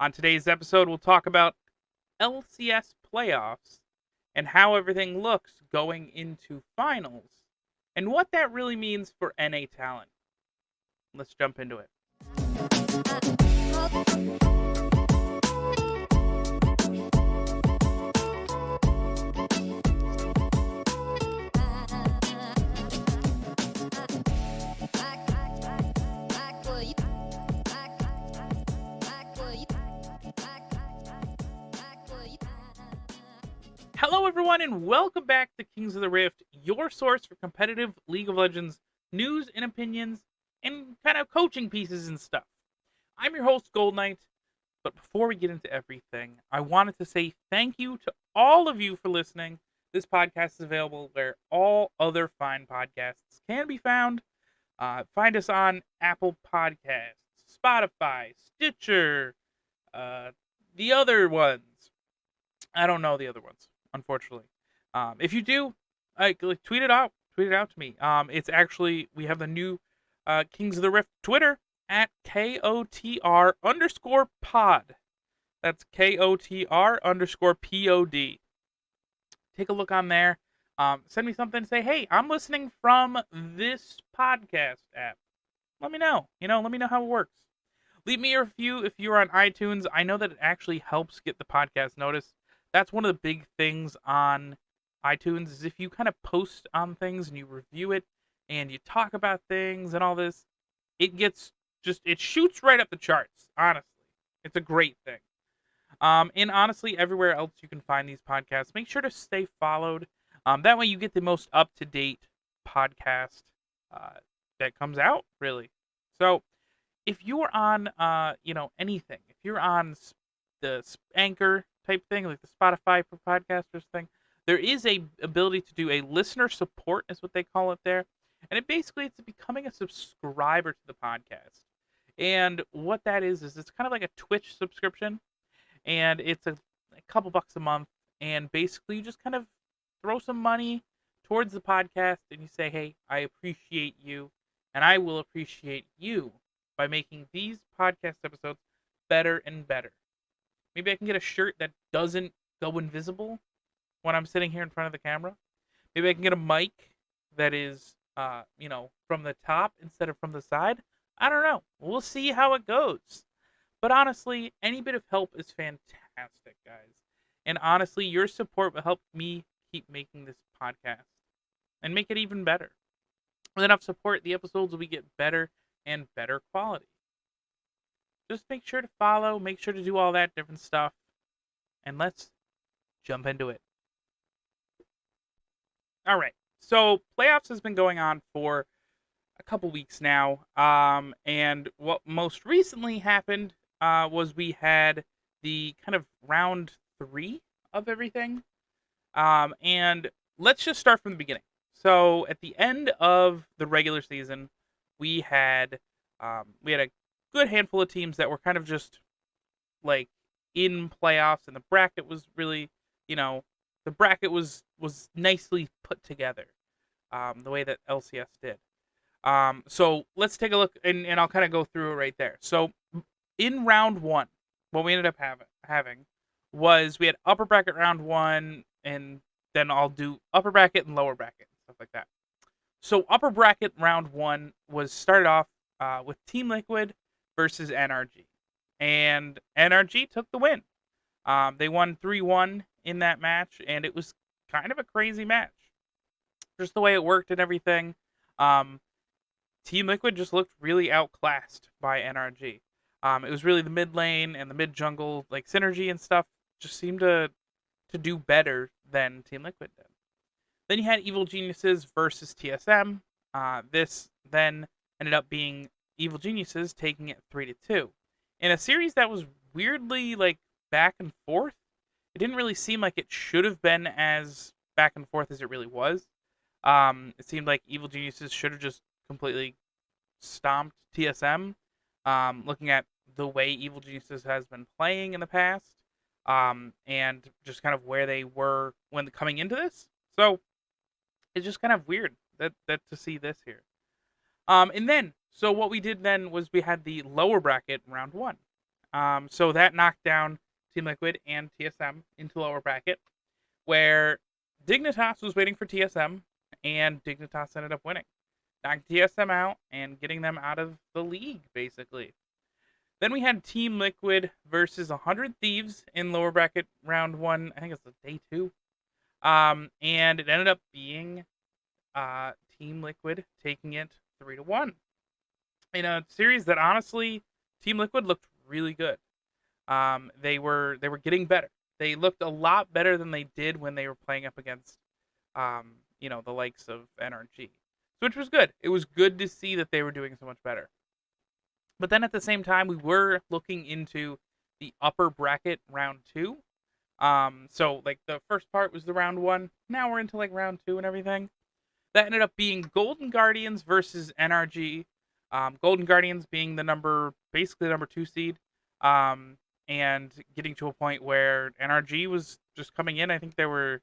On today's episode, we'll talk about LCS playoffs and how everything looks going into finals and what that really means for NA talent. Let's jump into it. Hello, everyone, and welcome back to Kings of the Rift, your source for competitive League of Legends news and opinions and kind of coaching pieces and stuff. I'm your host, Goldknight, but before we get into everything, I wanted to say thank you to all of you for listening. This podcast is available where all other fine podcasts can be found. Find us on Apple Podcasts, Spotify, Stitcher, the other ones. I don't know the other ones, unfortunately. If you do, tweet it out. Tweet it out to me. It's actually, we have the new Kings of the Rift Twitter at KOTR_pod. That's KOTR_POD. Take a look on there. Send me something. Say, hey, I'm listening from this podcast app. Let me know. Let me know how it works. Leave me a review if you're on iTunes. I know that it actually helps get the podcast noticed. That's one of the big things on iTunes is if you kind of post on things and you review it and you talk about things and all this, it shoots right up the charts, honestly. It's a great thing. And honestly, everywhere else you can find these podcasts, make sure to stay followed. That way you get the most up-to-date podcast that comes out, really. So if you're on, anything, if you're on the Anchor type thing, like the Spotify for podcasters thing, there is a ability to do a listener support, is what they call it there. And it's becoming a subscriber to the podcast. And what that is it's kind of like a Twitch subscription. And it's a couple bucks a month. And basically you just kind of throw some money towards the podcast and you say, hey, I appreciate you. And I will appreciate you by making these podcast episodes better and better. Maybe I can get a shirt that doesn't go invisible when I'm sitting here in front of the camera. Maybe I can get a mic that is, from the top instead of from the side. I don't know. We'll see how it goes. But honestly, any bit of help is fantastic, guys. And honestly, your support will help me keep making this podcast and make it even better. With enough support, the episodes will get better and better quality. Just make sure to follow, make sure to do all that different stuff, and let's jump into it. All right, so playoffs has been going on for a couple weeks now, and what most recently happened was we had the kind of round 3 of everything, and let's just start from the beginning. So at the end of the regular season, we had a good handful of teams that were kind of just like in playoffs, and the bracket was really, the bracket was nicely put together, the way that LCS did. So let's take a look, and I'll kind of go through it right there. So in round 1, what we ended up having was we had upper bracket round 1, and then I'll do upper bracket and lower bracket, stuff like that. So upper bracket round 1 was started off with Team Liquid versus NRG. And NRG took the win. They won 3-1 in that match, and it was kind of a crazy match. Just the way it worked and everything. Team Liquid just looked really outclassed by NRG. It was really the mid lane and the mid jungle, like synergy and stuff, just seemed to do better than Team Liquid did. Then you had Evil Geniuses versus TSM. This then ended up being Evil Geniuses taking it 3-2 in a series that was weirdly like back and forth. It didn't really seem like it should have been as back and forth as it really was. It seemed like Evil Geniuses should have just completely stomped TSM. Looking at the way Evil Geniuses has been playing in the past, and just kind of where they were when coming into this, so it's just kind of weird that to see this here. And then, so what we did then was we had the lower bracket round 1. So that knocked down Team Liquid and TSM into lower bracket, where Dignitas was waiting for TSM, and Dignitas ended up winning, knocking TSM out and getting them out of the league, basically. Then we had Team Liquid versus 100 Thieves in lower bracket round one. I think it's day two. And it ended up being Team Liquid taking it 3-1 in a series that honestly Team Liquid looked really good. They were getting better. They looked a lot better than they did when they were playing up against the likes of NRG, which was good. It was good to see that they were doing so much better. But then at the same time, we were looking into the upper bracket round two. So like the first part was the round one. Now we're into like round two and everything. That ended up being Golden Guardians versus NRG. Golden Guardians being basically the number two seed, and getting to a point where NRG was just coming in. I think they were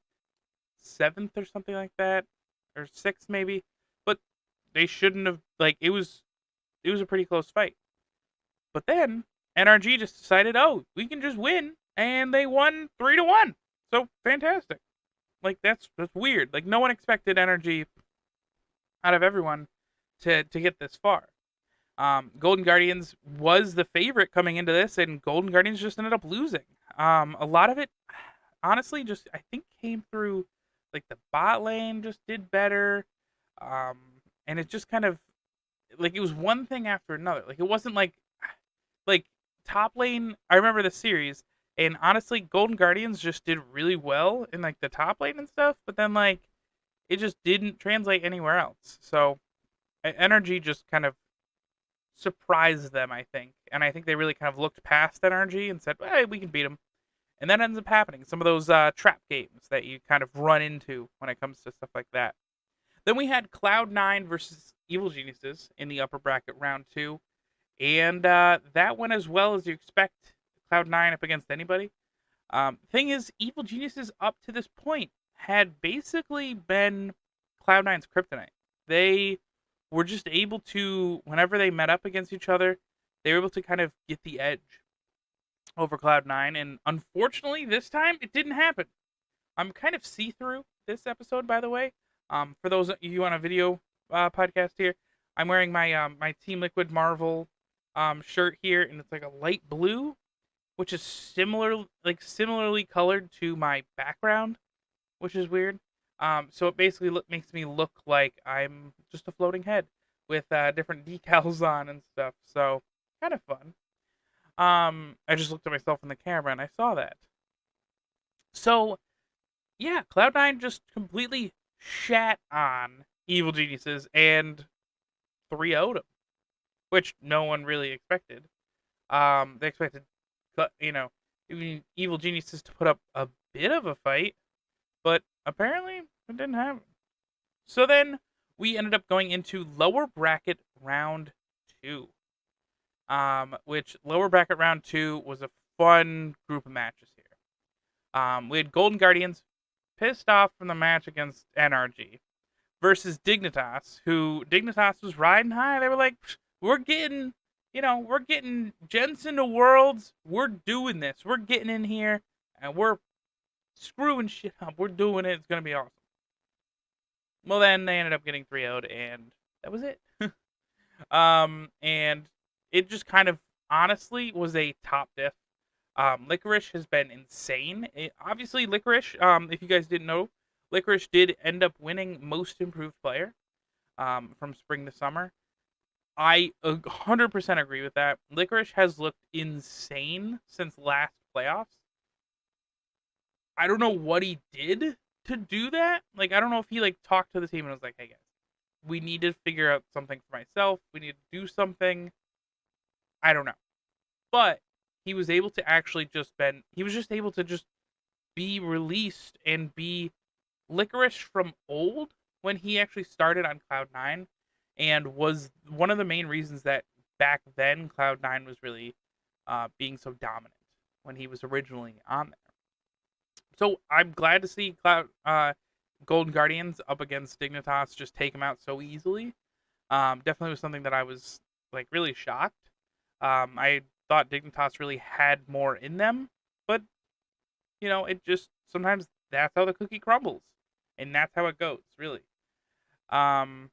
seventh or something like that, or sixth maybe. But they shouldn't have. Like it was a pretty close fight. But then NRG just decided, oh, we can just win, and they won 3-1. So fantastic. Like that's weird. Like no one expected NRG out of everyone to get this far. Golden Guardians was the favorite coming into this, and Golden Guardians just ended up losing. A lot of it, honestly, just I think came through like the bot lane just did better, and it just kind of like it was one thing after another. Like it wasn't like top lane. I remember the series, and honestly, Golden Guardians just did really well in like the top lane and stuff, but then like it just didn't translate anywhere else. So NRG just kind of surprised them, I think, and I think they really kind of looked past NRG and said, "Hey, we can beat them." And that ends up happening. Some of those trap games that you kind of run into when it comes to stuff like that. Then we had Cloud9 versus Evil Geniuses in the upper bracket round two. And that went as well as you expect Cloud9 up against anybody. Thing is, Evil Geniuses up to this point had basically been Cloud9's kryptonite. They were just able to, whenever they met up against each other, they were able to kind of get the edge over Cloud9. And unfortunately, this time it didn't happen. I'm kind of see-through this episode, by the way. For those of you on a video podcast here, I'm wearing my Team Liquid Marvel shirt here, and it's like a light blue, which is similarly colored to my background, which is weird. So it basically makes me look like I'm just a floating head with different decals on and stuff. So kind of fun. I just looked at myself in the camera and I saw that. So yeah, Cloud9 just completely shat on Evil Geniuses and 3-0'd them, which no one really expected. They expected, Evil Geniuses to put up a bit of a fight, but apparently it didn't happen. So then we ended up going into lower bracket round two, which lower bracket round two was a fun group of matches here. We had Golden Guardians pissed off from the match against NRG versus Dignitas, who Dignitas was riding high. They were like, we're getting Jensen to Worlds. We're doing this. We're getting in here and we're screwing shit up. We're doing it. It's going to be awesome. Well, then they ended up getting 3-0'd, and that was it. And it just kind of honestly was a top diff. Licorice has been insane. Obviously, Licorice, if you guys didn't know, Licorice did end up winning Most Improved Player from spring to summer. I 100% agree with that. Licorice has looked insane since last playoffs. I don't know what he did to do that. Like, I don't know if he talked to the team and was like, "Hey guys, we need to figure out something for myself. We need to do something." I don't know, but he was able to able to just be released and be Licorice from old when he actually started on Cloud9, and was one of the main reasons that back then Cloud9 was really being so dominant when he was originally on there. So I'm glad to see Golden Guardians up against Dignitas just take him out so easily. Definitely was something that I was really shocked. I thought Dignitas really had more in them, but it just sometimes that's how the cookie crumbles, and that's how it goes, really. Um,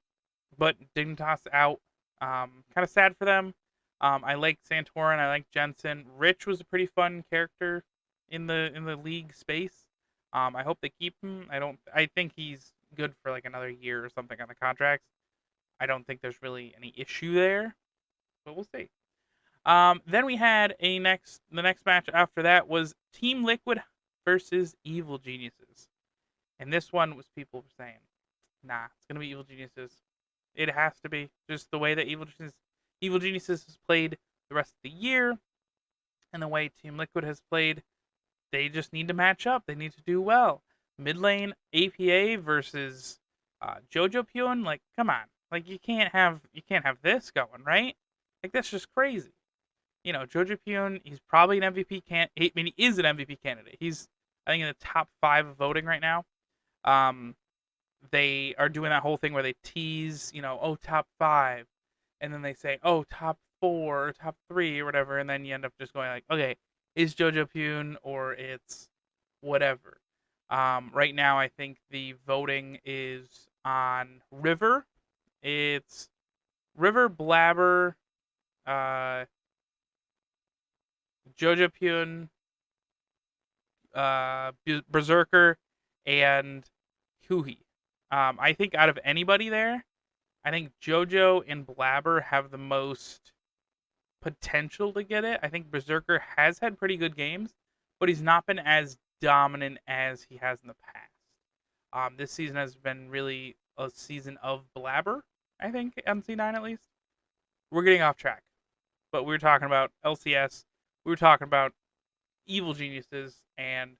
but Dignitas out. Kind of sad for them. I like Santorin. I like Jensen. Rich was a pretty fun character in the league space. I hope they keep him. I think he's good for like another year or something on the contracts. I don't think there's really any issue there, but we'll see. Then we had the next match after that was Team Liquid versus Evil Geniuses, and this one was people were saying, nah, it's gonna be Evil Geniuses. It has to be just the way that Evil Geniuses has played the rest of the year, and the way Team Liquid has played. They just need to match up. They need to do well. Mid lane APA versus Jojo Pyun. Like, come on. Like you can't have this going, right? Like that's just crazy. Jojo Pyun. He's probably an MVP candidate. I mean, he is an MVP candidate. He's I think in the top 5 of voting right now. Um, they are doing that whole thing where they tease, oh, top 5, and then they say, oh, top 4 or top 3 or whatever, and then you end up just going like, okay, is Jojo Pune or it's whatever. Right now, I think the voting is on River. It's River, Blabber, uh, Jojo Pune, Berserker, and Huhi. I think out of anybody there, I think JoJo and Blabber have the most potential to get it. I think Berserker has had pretty good games, but he's not been as dominant as he has in the past. This season has been really a season of Blabber, I think, MC9 at least. We're getting off track, but we were talking about LCS. We were talking about Evil Geniuses and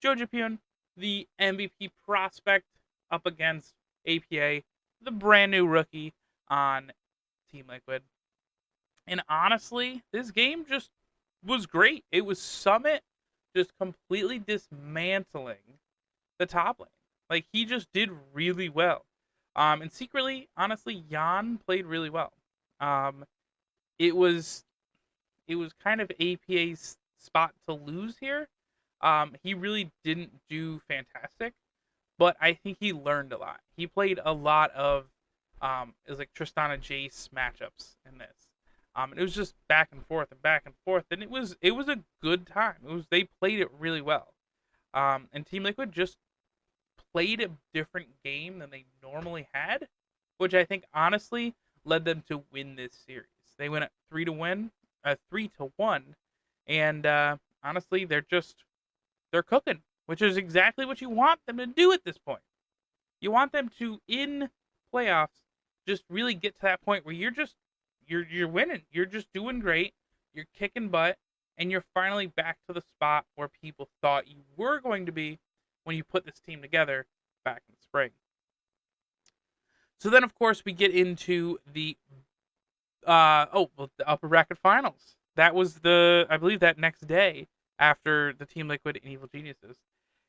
Jojo Pyun, the MVP prospect, up against APA, the brand new rookie on Team Liquid. And honestly, this game just was great. It was Summit just completely dismantling the top lane. Like he just did really well. And secretly, honestly, Jan played really well. Um, it was kind of APA's spot to lose here. He really didn't do fantastic, but I think he learned a lot. He played a lot of it was like Tristana Jace matchups in this. It was just back and forth and back and forth, and it was a good time. They played it really well. And Team Liquid just played a different game than they normally had, which I think honestly led them to win this series. They went at 3-1, and honestly they're cooking, which is exactly what you want them to do at this point. You want them to in playoffs just really get to that point where you're winning. You're just doing great. You're kicking butt, and you're finally back to the spot where people thought you were going to be when you put this team together back in the spring. So then, of course, we get into the the upper bracket finals. That was I believe that next day after the Team Liquid and Evil Geniuses,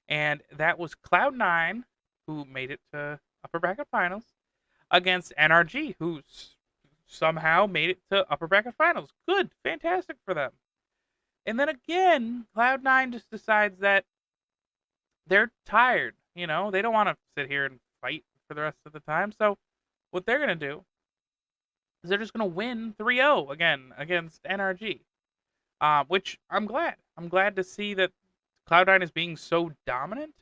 and that was Cloud9, who made it to upper bracket finals, against NRG, who somehow made it to upper bracket finals. Good, fantastic for them. And then again, Cloud9 just decides that they're tired. They don't want to sit here and fight for the rest of the time. So what they're going to do is they're just going to win 3-0 again against NRG, which I'm glad. I'm glad to see that Cloud9 is being so dominant.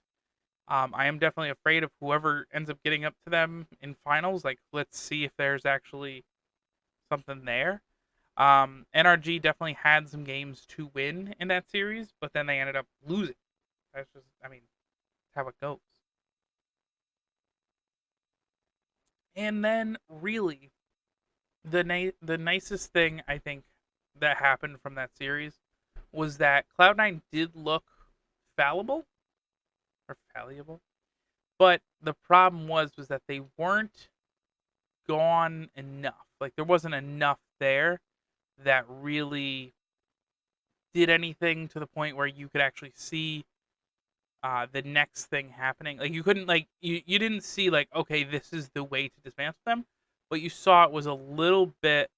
I am definitely afraid of whoever ends up getting up to them in finals. Like, let's see if there's actually something there. NRG definitely had some games to win in that series, but then they ended up losing. That's just, how it goes. And then, really, the nicest thing I think that happened from that series was that Cloud9 did look fallible, but the problem was that they weren't gone enough. Like there wasn't enough there that really did anything to the point where you could actually see the next thing happening. Like you couldn't you didn't see like, okay, this is the way to dismantle them, but you saw it was a little bit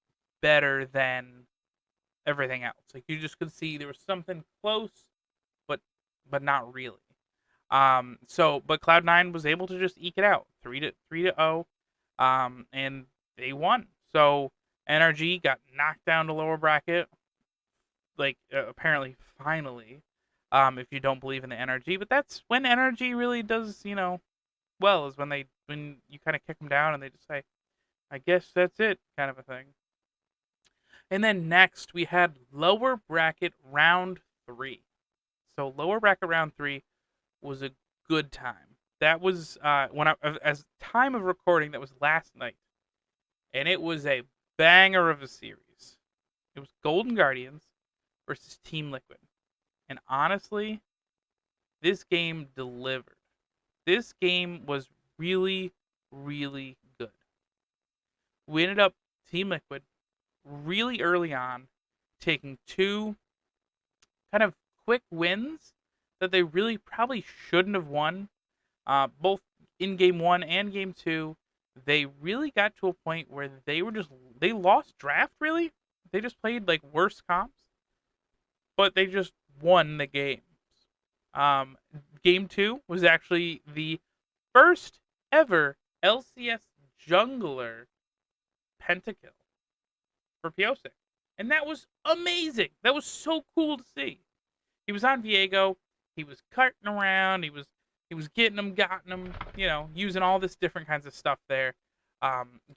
better than everything else. Like you just could see there was something close, but not really. But Cloud9 was able to just eke it out, 3-0, and they won. So NRG got knocked down to lower bracket, like apparently finally. If you don't believe in the NRG, but that's when NRG really does, well, is when you kind of kick them down and they just say, I guess that's it, kind of a thing. And then next we had lower bracket round 3. So lower bracket round 3 was a good time. That was as time of recording, that was last night, and it was a banger of a series. It was Golden Guardians versus Team Liquid, and honestly, this game delivered. This game was really, really good. We ended up Team Liquid really early on taking 2 kind of quick wins that they really probably shouldn't have won. Both in game 1 and game 2, they really got to a point where they lost draft. Really, they just played like worse comps, but they just won the games. Game 2 was actually the first ever LCS jungler pentakill for Piosik, and that was amazing. That was so cool to see. He was on Viego. He was carting around. He was getting them, gotten them. Using all this different kinds of stuff there.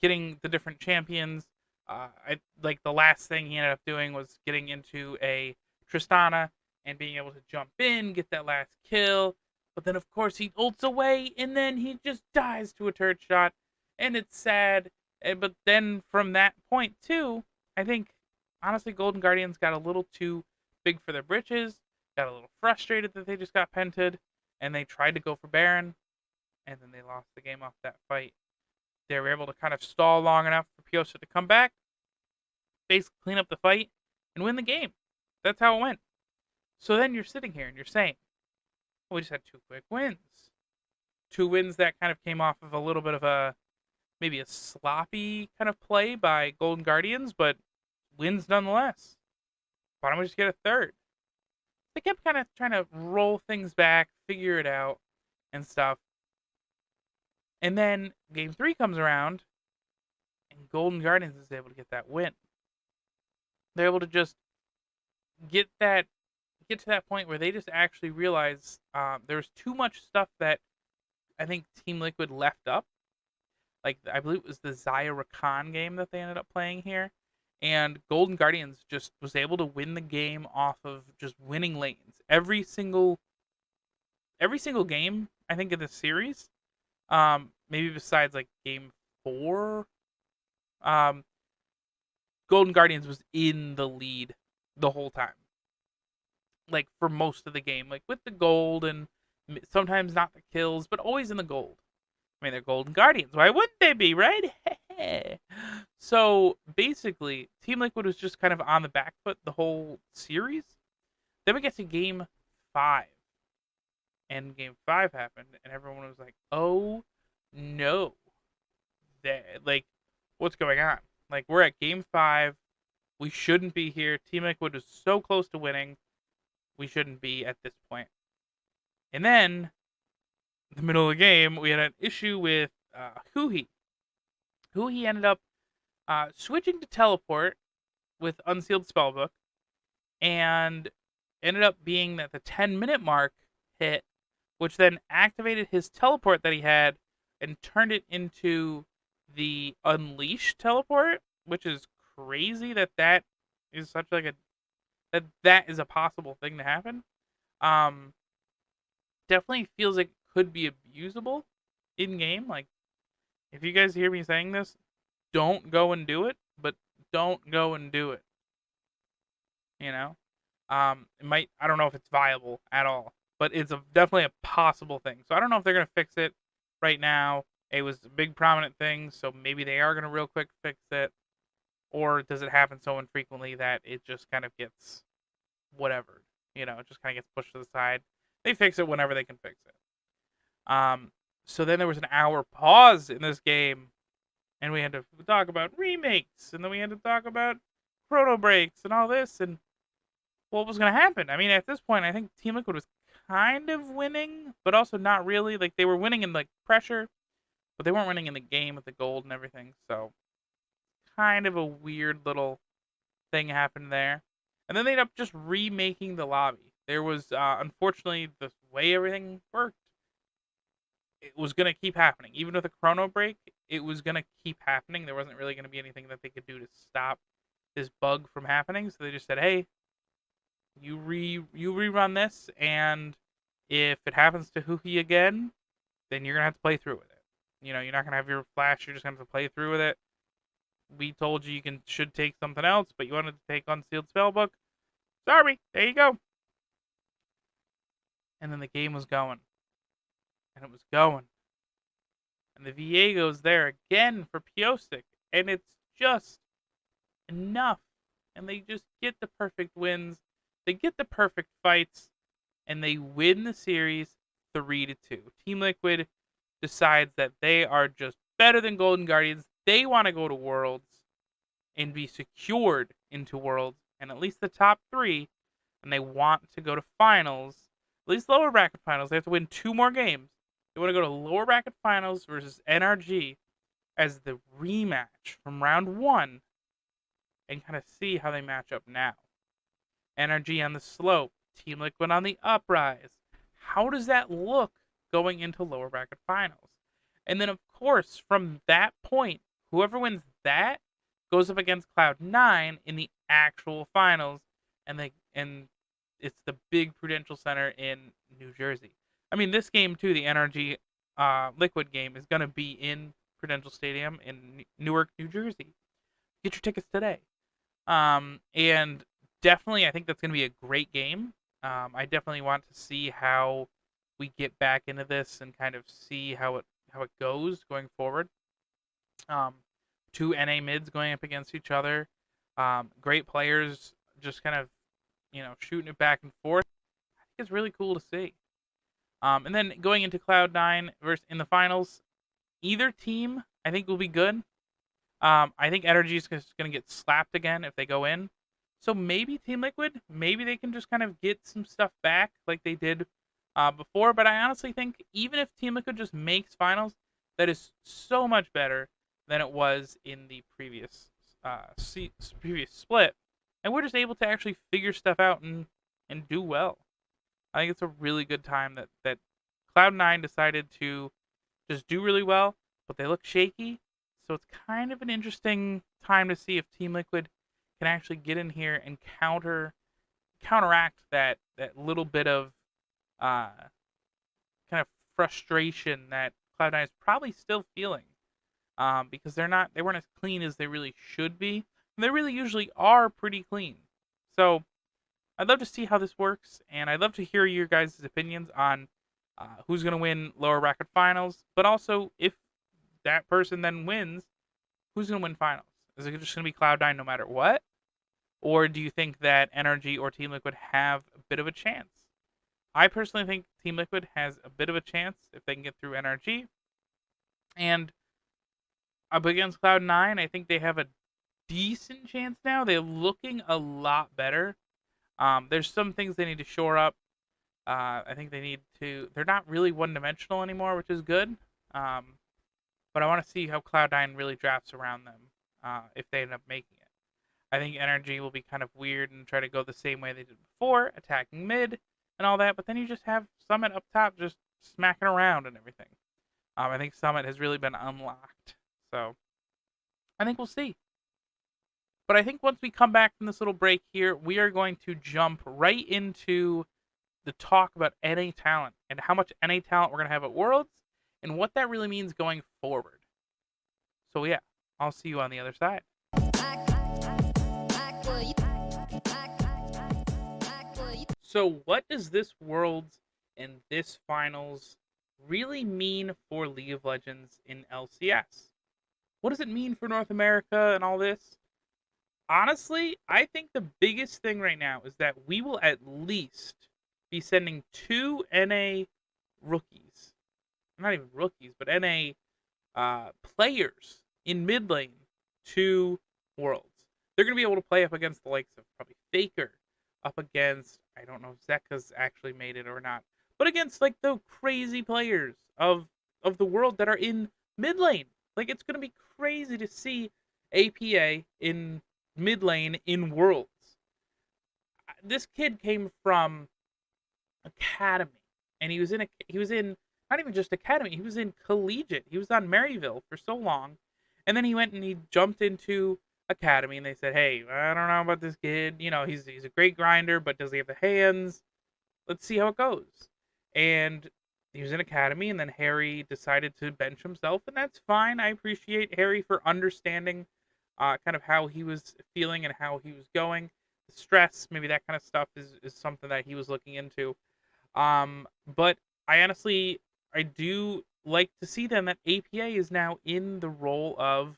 Getting the different champions. I like the last thing he ended up doing was getting into a Tristana and being able to jump in, get that last kill. But then of course he ults away and then he just dies to a turret shot, and it's sad. But then from that point too, I think honestly Golden Guardians got a little too big for their britches, got a little frustrated that they just got pented, and they tried to go for Baron, and then they lost the game off that fight. They were able to kind of stall long enough for Piosa to come back, basically clean up the fight, and win the game. That's how it went. So then you're sitting here and you're saying, well, we just had 2 quick wins. 2 wins that kind of came off of a little bit of maybe a sloppy kind of play by Golden Guardians, but wins nonetheless. Why don't we just get a third? They kept kind of trying to roll things back, figure it out, and stuff. And then game 3 comes around, and Golden Guardians is able to get that win. They're able to just get to that point where they just actually realize there's too much stuff that I think Team Liquid left up. Like, I believe it was the Xayah Rakan game that they ended up playing here. And Golden Guardians just was able to win the game off of just winning lanes. Every single game, I think, in this series, maybe besides like game 4, Golden Guardians was in the lead the whole time. Like for most of the game, like with the gold and sometimes not the kills, but always in the gold. I mean, they're Golden Guardians. Why wouldn't they be, right? So basically, Team Liquid was just kind of on the back foot the whole series. Then we get to game 5. And game 5 happened, and everyone was like, oh no. Like, what's going on? Like, we're at game 5. We shouldn't be here. Team Liquid was so close to winning. We shouldn't be at this point. And then, in the middle of the game, we had an issue with Huhi. Huhi ended up switching to teleport with Unsealed Spellbook, and ended up being that the 10-minute mark hit, which then activated his teleport that he had and turned it into the Unleash teleport, which is crazy that is such like that is a possible thing to happen. Definitely feels like it could be abusable in game. Like, if you guys hear me saying this, don't go and do it, but don't go and do it. It might, I don't know if it's viable at all, but it's definitely a possible thing. So I don't know if they're going to fix it right now. It was a big prominent thing, so maybe they are going to real quick fix it. Or does it happen so infrequently that it just kind of gets whatever? It just kind of gets pushed to the side. They fix it whenever they can fix it. So then there was an hour pause in this game, and we had to talk about remakes, and then we had to talk about chrono breaks and all this, and what was going to happen? I mean, at this point, I think Team Liquid was kind of winning, but also not really. Like, they were winning in, like, pressure, but they weren't winning in the game with the gold and everything, so kind of a weird little thing happened there. And then they ended up just remaking the lobby. There was, unfortunately, the way everything worked, it was going to keep happening. Even with a chrono break, it was going to keep happening. There wasn't really going to be anything that they could do to stop this bug from happening. So they just said, hey, you rerun this, and if it happens to Huhi again, then you're going to have to play through with it. You know, you're not going to have your flash. You're just going to have to play through with it. We told you should take something else, but you wanted to take Unsealed Spellbook. Sorry, there you go. And then the game was going. And it was going. And the Viego's there again for Piosik. And it's just enough. And they just get the perfect wins. They get the perfect fights. And they win the series 3-2. Team Liquid decides that they are just better than Golden Guardians. They want to go to Worlds and be secured into Worlds, and at least the top 3, and they want to go to finals, at least lower bracket finals. They have to win 2 more games. They want to go to lower bracket finals versus NRG as the rematch from round 1 and kind of see how they match up now. NRG on the slope, Team Liquid on the uprise. How does that look going into lower bracket finals? And then, of course, from that point, whoever wins that goes up against Cloud9 in the actual finals, and it's the big Prudential Center in New Jersey. I mean, this game too, the NRG Liquid game, is going to be in Prudential Stadium in Newark, New Jersey. Get your tickets today. And definitely, I think that's going to be a great game. I definitely want to see how we get back into this and kind of see how it goes going forward. 2 NA mids going up against each other. Great players just kind of, shooting it back and forth. I think it's really cool to see. And then going into Cloud9 versus in the finals, either team I think will be good. I think Energy is going to get slapped again if they go in. So maybe Team Liquid, maybe they can just kind of get some stuff back like they did before. But I honestly think even if Team Liquid just makes finals, that is so much better than it was in the previous split. And we're just able to actually figure stuff out and do well. I think it's a really good time that Cloud9 decided to just do really well, but they look shaky. So it's kind of an interesting time to see if Team Liquid can actually get in here and counteract that little bit of kind of frustration that Cloud9 is probably still feeling, because they weren't as clean as they really should be. And they really usually are pretty clean. So I'd love to see how this works, and I'd love to hear your guys' opinions on who's going to win lower bracket finals, but also if that person then wins, who's going to win finals? Is it just going to be Cloud9 no matter what? Or do you think that NRG or Team Liquid have a bit of a chance? I personally think Team Liquid has a bit of a chance if they can get through NRG. And up against Cloud9, I think they have a decent chance now. They're looking a lot better. There's some things they need to shore up. I think they're not really one-dimensional anymore, which is good. But I want to see how Cloud9 really drafts around them if they end up making it. I think NRG will be kind of weird and try to go the same way they did before, attacking mid and all that. But then you just have Summit up top just smacking around and everything. I think Summit has really been unlocked. So I think we'll see. But I think once we come back from this little break here, we are going to jump right into the talk about NA talent and how much NA talent we're going to have at Worlds and what that really means going forward. So yeah, I'll see you on the other side. So what does this Worlds and this Finals really mean for League of Legends in LCS? What does it mean for North America and all this? Honestly, I think the biggest thing right now is that we will at least be sending 2 NA rookies. Not even rookies, but NA players in mid lane to Worlds. they're going to be able to play up against the likes of probably Faker, up against, I don't know if Zeka's actually made it or not, but against like the crazy players of the world that are in mid lane. Like it's going to be crazy to see APA in mid lane in Worlds. This kid came from academy, and he was in not even just academy. He was in collegiate. He was on Maryville for so long, and then he went and he jumped into academy, and they said, "Hey, I don't know about this kid. You know, he's a great grinder, but does he have the hands? Let's see how it goes." And he was in academy, and then Harry decided to bench himself, and that's fine. I appreciate Harry for understanding kind of how he was feeling and how he was going. The stress, maybe that kind of stuff is something that he was looking into. But I honestly, I do like to see then that APA is now in the role of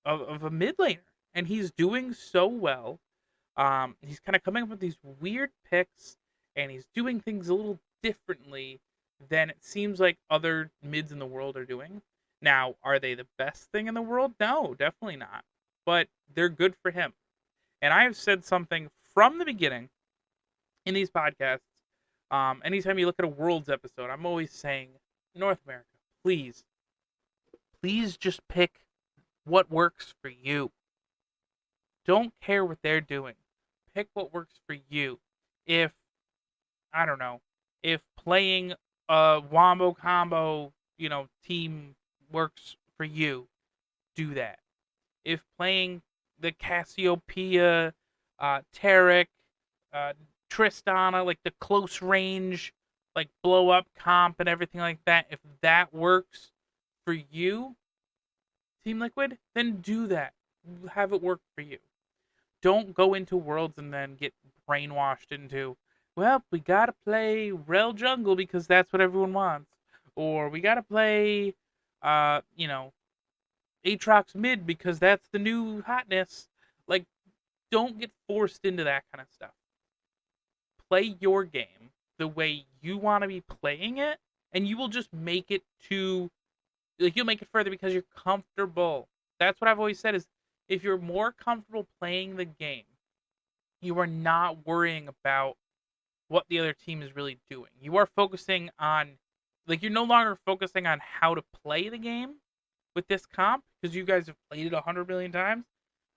a mid laner, and he's doing so well. He's kind of coming up with these weird picks, and he's doing things a little differently than it seems like other mids in the world are doing. Now, are they the best thing in the world? No, definitely not. But they're good for him. And I have said something from the beginning in these podcasts. Anytime you look at a Worlds episode, I'm always saying, North America, please, please just pick what works for you. Don't care what they're doing. Pick what works for you. If, I don't know, if playing a Wombo combo, team works for you, do that. If playing the Cassiopeia, Tarek, uh, Tristana, like the close range, like blow up comp and everything like that, if that works for you, Team Liquid, then do that. Have it work for you. Don't go into Worlds and then get brainwashed into, well, we gotta play Rel Jungle because that's what everyone wants. Or we gotta play, Aatrox mid because that's the new hotness. Like, don't get forced into that kind of stuff. Play your game the way you want to be playing it, and you will just make it to, like, you'll make it further because you're comfortable. That's what I've always said is, if you're more comfortable playing the game, you are not worrying about what the other team is really doing. You are focusing on, like, you're no longer focusing on how to play the game with this comp because you guys have played it 100 million times.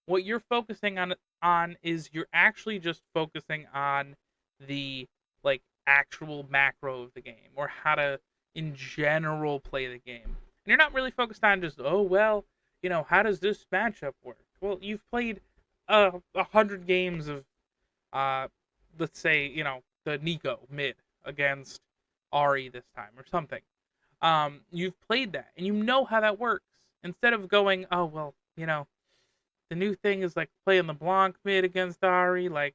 What you're focusing on is you're actually just focusing on the, like, actual macro of the game, or how to in general play the game. And you're not really focused on just, oh well, how does this matchup work? Well, you've played 100 games of let's say, the Nico mid against Ari this time or something. You've played that and you know how that works. Instead of going, oh well, the new thing is like playing LeBlanc mid against Ari. Like,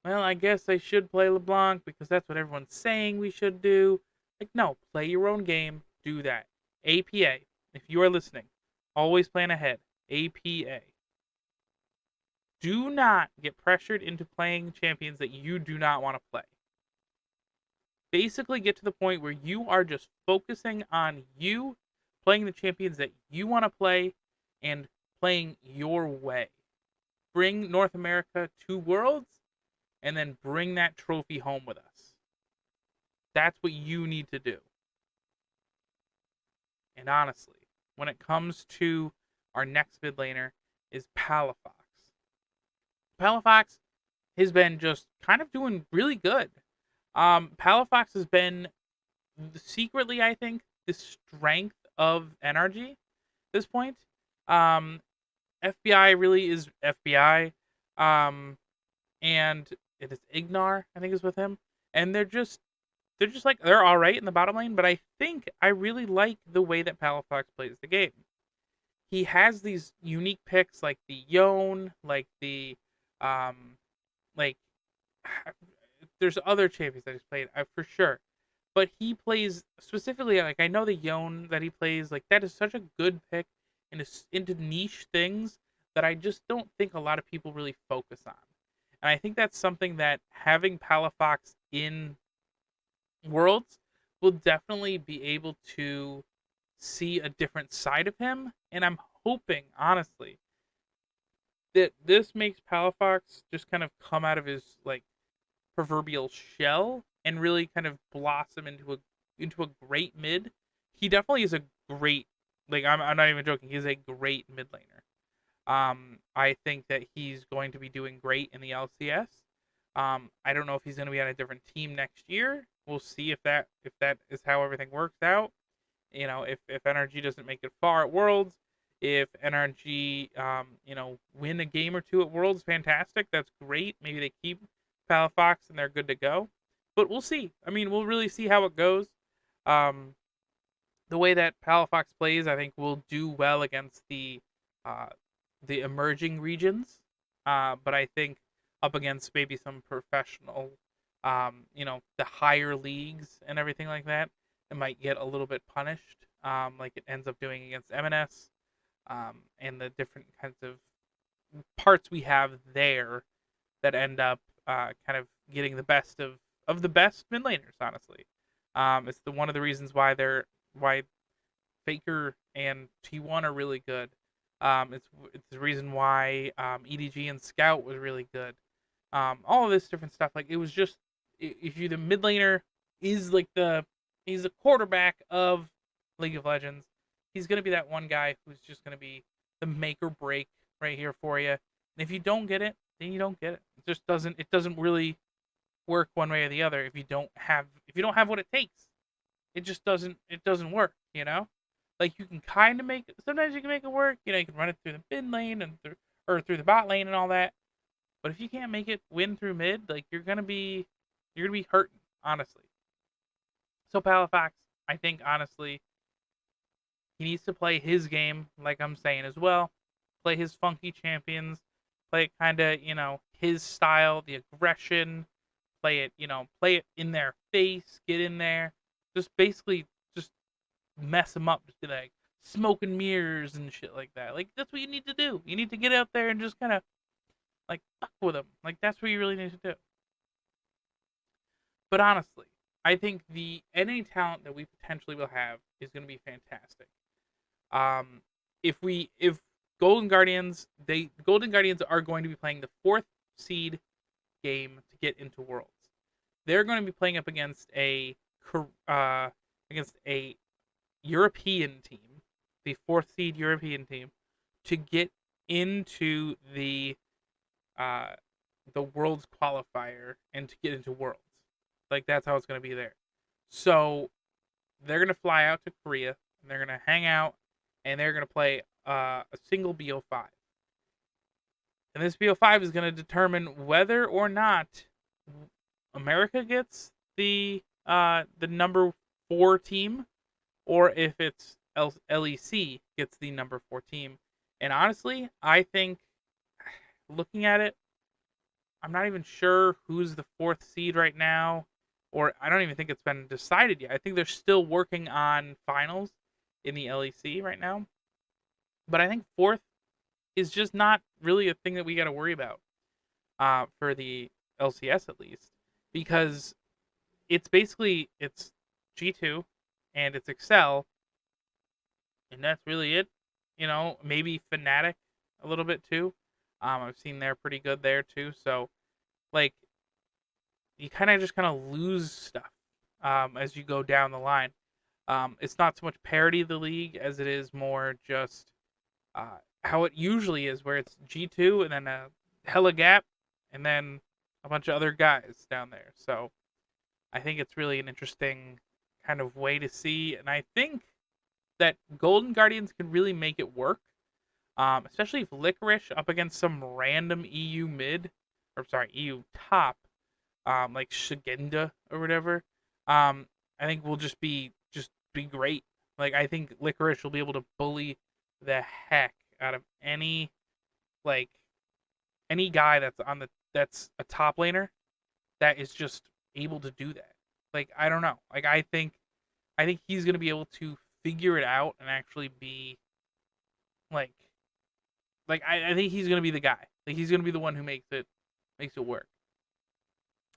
well, I guess I should play LeBlanc because that's what everyone's saying we should do. Like, no, play your own game. Do that. APA, if you are listening, always plan ahead. APA. Do not get pressured into playing champions that you do not want to play. Basically, get to the point where you are just focusing on you, playing the champions that you want to play, and playing your way. Bring North America to Worlds, and then bring that trophy home with us. That's what you need to do. And honestly, when it comes to our next mid laner is Palafox. Palafox has been just kind of doing really good. Palafox has been secretly, I think, the strength of NRG at this point. FBI really is FBI. And it is Ignar, I think, is with him. And they're all right in the bottom lane, but I think I really like the way that Palafox plays the game. He has these unique picks like the Yone, like the like there's other champions that he's played for sure, but he plays specifically, like, I know the Yone that he plays, like, that is such a good pick into niche things that I just don't think a lot of people really focus on. And I think that's something that having Palafox in Worlds will definitely be able to see a different side of him. And I'm hoping, honestly, that this makes Palafox just kind of come out of his like proverbial shell and really kind of blossom into a great mid. He definitely is a great I'm not even joking. He's a great mid laner. I think that he's going to be doing great in the LCS. I don't know if he's going to be on a different team next year. We'll see if that is how everything works out. If NRG doesn't make it far at Worlds, if NRG win a game or two at Worlds, fantastic. That's great. Maybe they keep Palafox and they're good to go. But we'll see. I mean, we'll really see how it goes. Um, the way that Palafox plays, I think will do well against uh, the emerging regions. But I think up against maybe some professional, the higher leagues and everything like that, it might get a little bit punished, like it ends up doing against MNS, and the different kinds of parts we have there that end up kind of getting the best of the best mid laners. Honestly, it's one of the reasons why Faker and T1 are really good. It's the reason why EDG and Scout was really good. All of this different stuff. Like it was just if you the mid laner is like he's the quarterback of League of Legends. He's gonna be that one guy who's just gonna be the make or break right here for you. And if you don't get it, then you don't get it. It doesn't really work one way or the other if you don't have what it takes. It doesn't work, Like you can kind of make it. Sometimes you can make it work. You can run it through the mid lane or through the bot lane and all that. But if you can't make it win through mid, like you're gonna be hurting, honestly. So Palafox, I think honestly, he needs to play his game, like I'm saying as well. Play his funky champions. Play it kind of, his style, the aggression. Play it in their face. Get in there. Just basically, just mess them up. Just be like smoke and mirrors and shit like that. Like that's what you need to do. You need to get out there and just kind of like fuck with them. Like that's what you really need to do. But honestly, I think the NA talent that we potentially will have is going to be fantastic. Um, if Golden Guardians are going to be playing the fourth seed game to get into Worlds. They're going to be playing up uh, against a European team, the fourth seed European team, to get into uh, the Worlds qualifier and to get into Worlds. Like that's how it's going to be there. So they're going to fly out to Korea and they're going to hang out and they're going to play a single BO5. And this BO5 is going to determine whether or not America gets the number 4 team or if it's LEC gets the number 4 team. And honestly, I think looking at it, I'm not even sure who's the 4th seed right now, or I don't even think it's been decided yet. I think they're still working on finals in the LEC right now. But I think 4th is just not really a thing that we got to worry about for the LCS at least, because it's G2 and it's Excel, and that's really it. Maybe Fnatic a little bit too. I've seen they're pretty good there too. So like you kind of lose stuff as you go down the line. It's not so much parity of the league as it is more just how it usually is, where it's G2 and then a hella gap and then a bunch of other guys down there. So I think it's really an interesting kind of way to see, and I think that Golden Guardians can really make it work, especially if Licorice up against some random EU mid, or sorry, EU top, like Shigenda or whatever. I think will just be great. Like I think Licorice will be able to bully the heck out of like any guy that's a top laner that is just able to do that. Like I don't know. Like I think he's gonna be able to figure it out and actually be like I think he's gonna be the guy. Like he's gonna be the one who makes it work.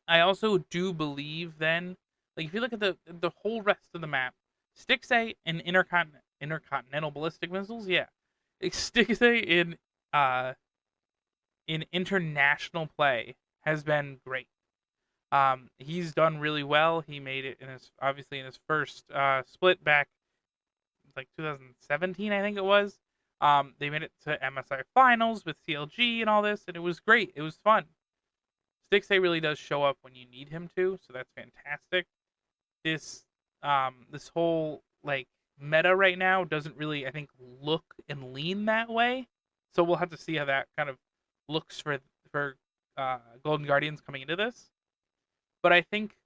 I also do believe then, like if you look at the whole rest of the map, Stixay and intercontinental ballistic missiles, yeah. Stixay in in international play has been great. He's done really well. He made it in his obviously in his first split back like 2017, I think it was. They made it to MSI finals with CLG and all this, and it was great. It was fun. Stixay really does show up when you need him to, so that's fantastic. This whole like meta right now doesn't really, I think, look and lean that way. So we'll have to see how that kind of looks for Golden Guardians coming into this. But I think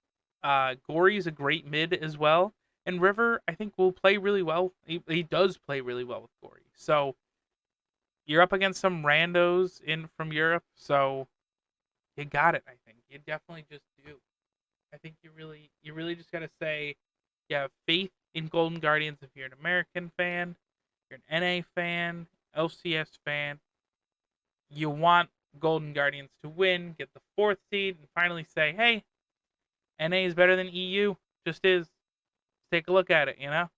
Gory is a great mid as well, and River I think will play really well. He does play really well with Gory. So you're up against some randos in from Europe, so you got it. I think you definitely just do. I think you really just gotta say you have faith in Golden Guardians if you're an American fan, you're an NA fan, LCS fan. You want Golden Guardians to win, get the fourth seed, and finally say, hey, NA is better than EU. Just is. Take a look at it, you know?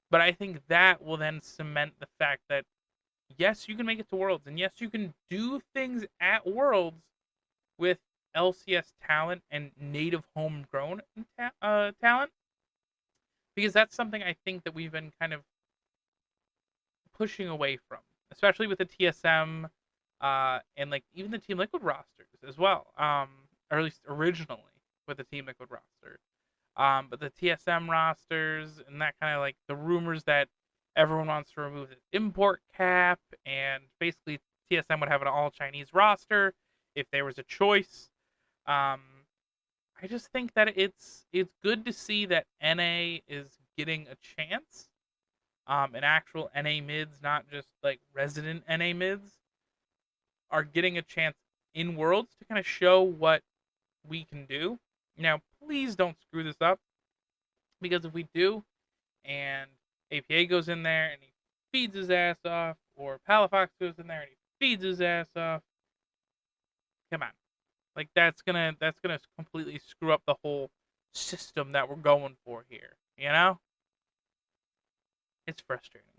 But I think that will then cement the fact that, yes, you can make it to Worlds, and yes, you can do things at Worlds with LCS talent and native homegrown talent. Because that's something I think that we've been kind of pushing away from, especially with the TSM and like even the Team Liquid rosters as well, or at least originally with the Team Liquid roster. But the TSM rosters and that kind of like the rumors that everyone wants to remove the import cap and basically TSM would have an all Chinese roster if there was a choice. Um, I just think that it's good to see that NA is getting a chance. And actual NA mids, not just like resident NA mids, are getting a chance in Worlds to kind of show what we can do. Now, please don't screw this up, because if we do, and APA goes in there and he feeds his ass off, or Palafox goes in there and he feeds his ass off, come on, like that's gonna completely screw up the whole system that we're going for here. You know, it's frustrating,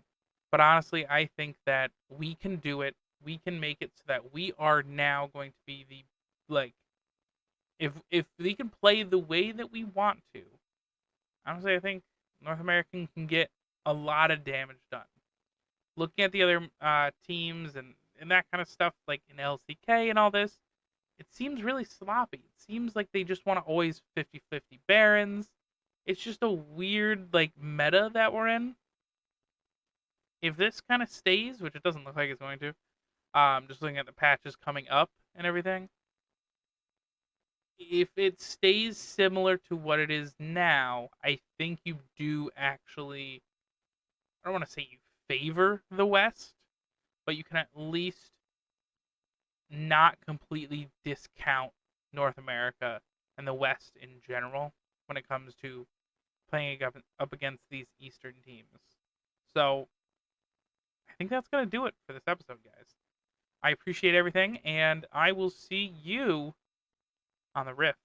but honestly, I think that we can do it. We can make it so that we are now going to be the like if we can play the way that we want to, honestly, I think North American can get a lot of damage done. Looking at the other teams and that kind of stuff, like in LCK and all this, it seems really sloppy. It seems like they just want to always 50-50 Barons. It's just a weird like meta that we're in. If this kind of stays, which it doesn't look like it's going to, just looking at the patches coming up and everything, if it stays similar to what it is now, I think you do actually, I don't want to say you favor the West, but you can at least not completely discount North America and the West in general when it comes to playing up against these Eastern teams. So I think that's going to do it for this episode, guys. I appreciate everything, and I will see you on the Rift.